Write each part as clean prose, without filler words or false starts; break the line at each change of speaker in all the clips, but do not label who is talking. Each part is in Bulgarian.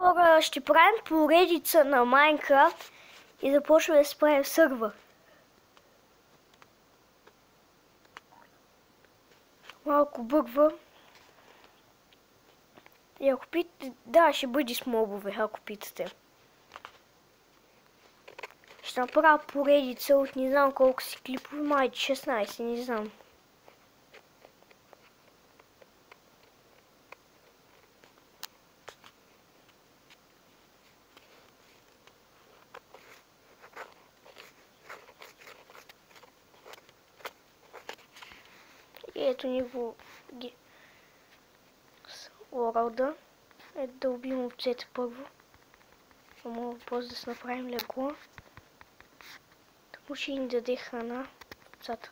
Хора, ще правим поредица на Майнкрафт и започваме да се правим сървър. Малко бъгва. И ако питате, да, ще бъде с мобове, ако питате. Ще направя поредица от не знам колко си клипове, май 16, не знам. И ето ни го с World-а. Ето да убием овцете първо. Само въпрос да си направим легло. Тому ще ни даде храна овцата.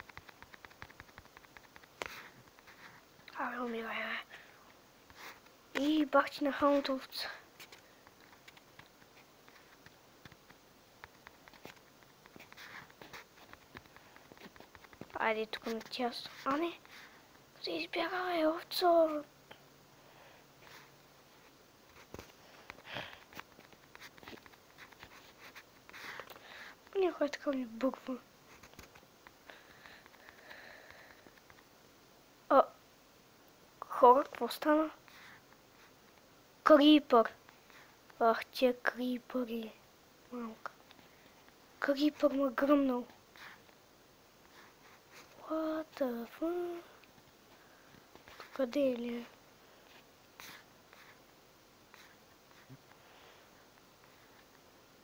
Абе, умирай, бе. И бах ти на хълната овца. Айде тук на тясто. А не! Къде избяга, бе, овцо? Някой така ми бъгва. Хора, какво стана? Крипър. Ах, тия крипъри. Малка. Крипър ме гръмнал. What the fuck? Къде ли е?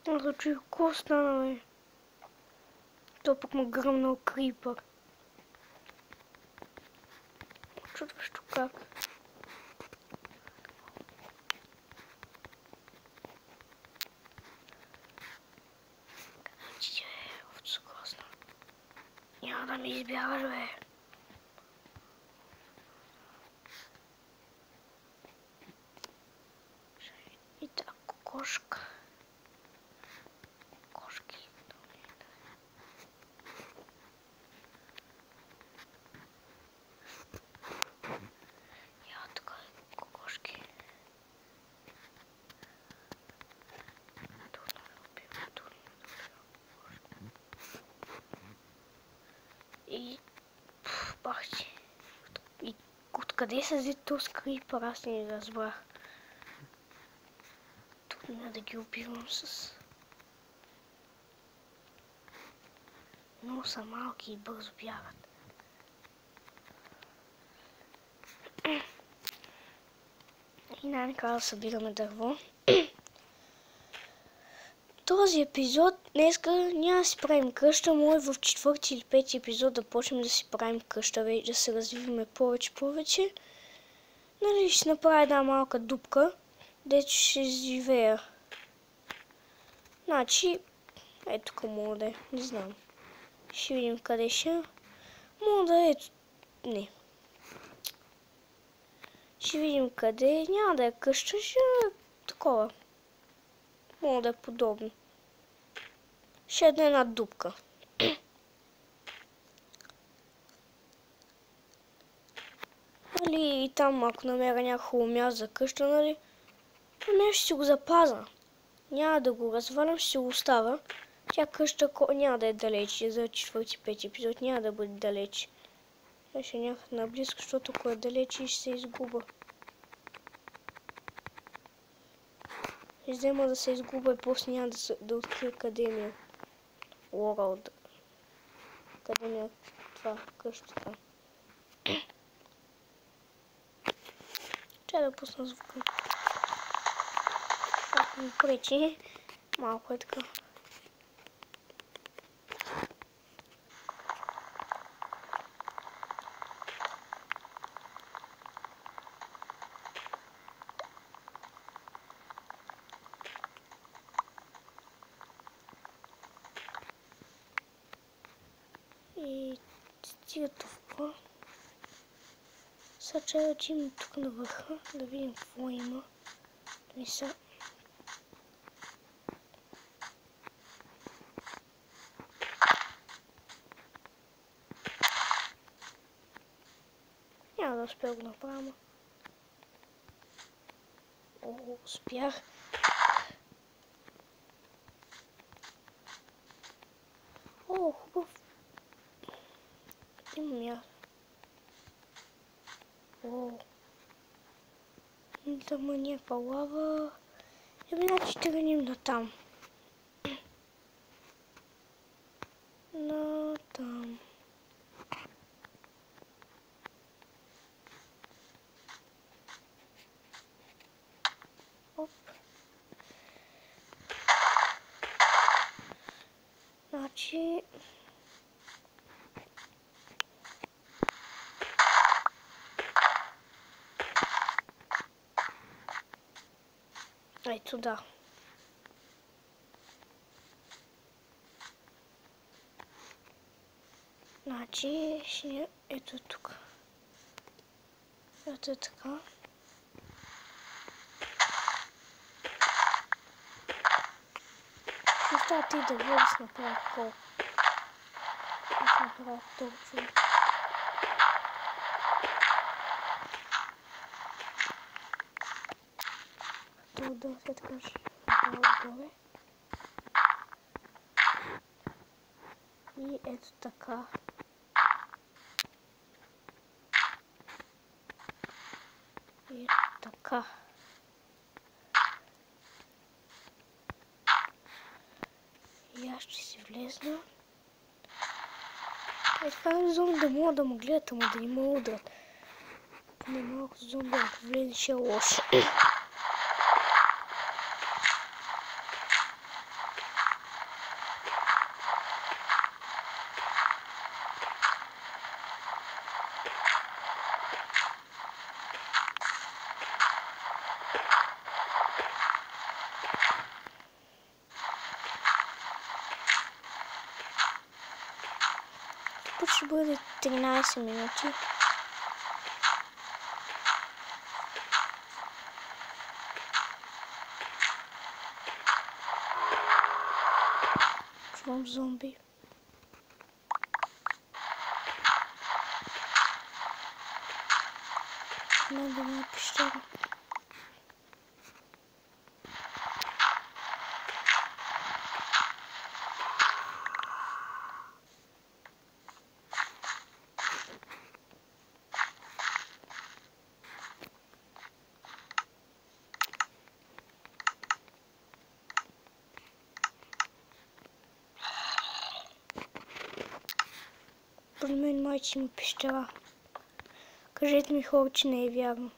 Аз да чуя, какво стана, бе? То пък ме гръмнал крипър. Чудващо как. Къде ти е, овцо грозна? Няма да ми избягаш, бе. И така, кокошка. Кошки. Я така, кокошки. И бах ти. И откъде се взе този крипър, аз не разбрах. Трудно да ги убивам с... Много са малки и бързо бягат. И най-накрая събираме дърво. Този епизод днеска няма да си правим къща, може в 4-ти или 5-ти епизод да почнем да си правим къща, да се развиваме повече. Нали, ще направя една малка дупка, дето ще живея. Значи, ето тук мога да е, не знам. Ще видим къде ще. Мога да е, ето, не. Ще видим къде, няма да е къща, ще е такова. Мога да е подобно. Ще е една дупка. Нали, и там ако намеря някакво място за къща, нали, нещо ще си го запазя. Няма да го развалям, ще си го оставя. Тя къща няма да е далеч, за 4-5 епизод няма да бъде далеч. Тя ще е някакъв наблизко, защото ако е далеч и ще се изгуба. Ще взема да се изгуба и после няма да открия къде ми е World. Къде ми е това къщата. Чай да пусна звука. Так ми пречи. Малко е така. И стига това. Сега чай да отидем тук на върха, да видим какво има. И сега... Няма да успя да го направя. О, успях. О, хубав. Имам я. О. Там е някаква лава. Значи ще тръгнем на там. На там. Оп. Значи... Ето да. Значи, ето тук. Ето така. Ще остава ти да бъде с направя колко. Ще направя точно. Долу след така ще направя отгоре. И ето така. И така. И аз ще си влезна. Е така зомби да мога да му гледат, ама да не ме удрят. Не малко зомби, ако влезеш е лошо. Тук ще бъде 13 минути. Чувам зомби. Най-добра пещера. При мен майче има пещера. Кажете ми хора, че не е вярно.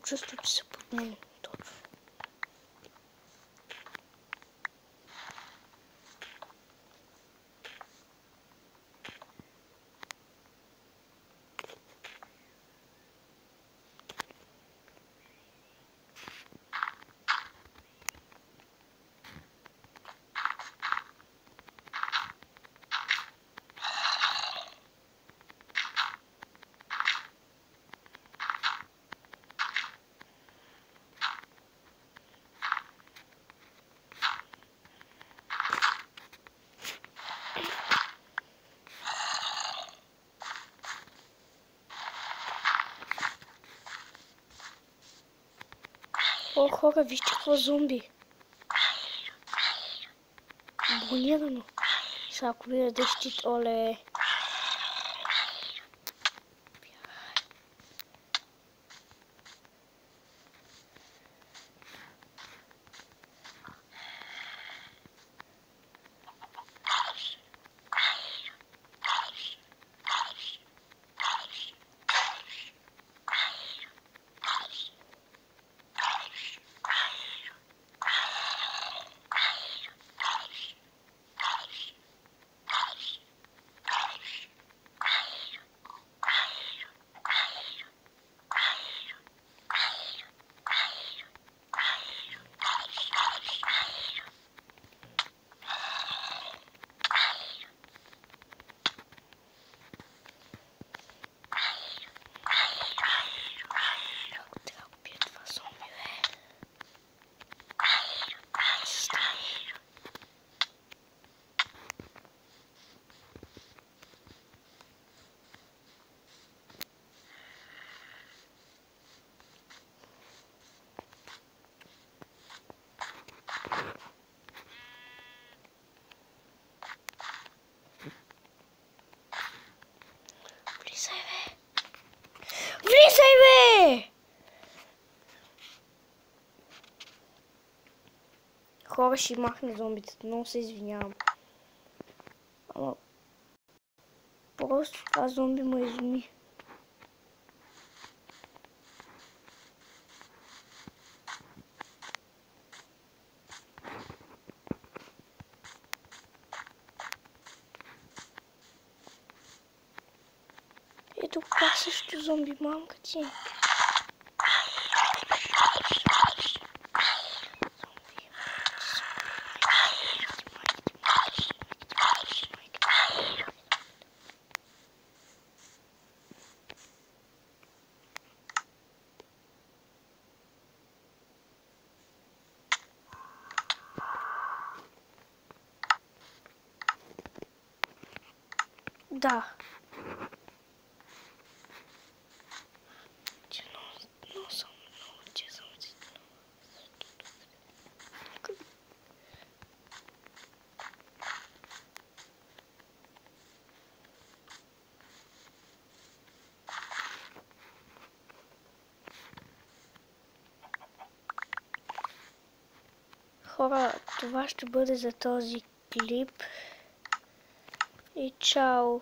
Чувството се под мен. Точно. О, хора, вижте какво зомби. Бронирано. Сега ако ми даде щит, оле. Хора, ще махна зомбите. Много се извинявам. Ама... Просто това зомби ме изуми. Ето пак също зомби, мамка ти. Да. Хора, това ще бъде за този клип. И чао!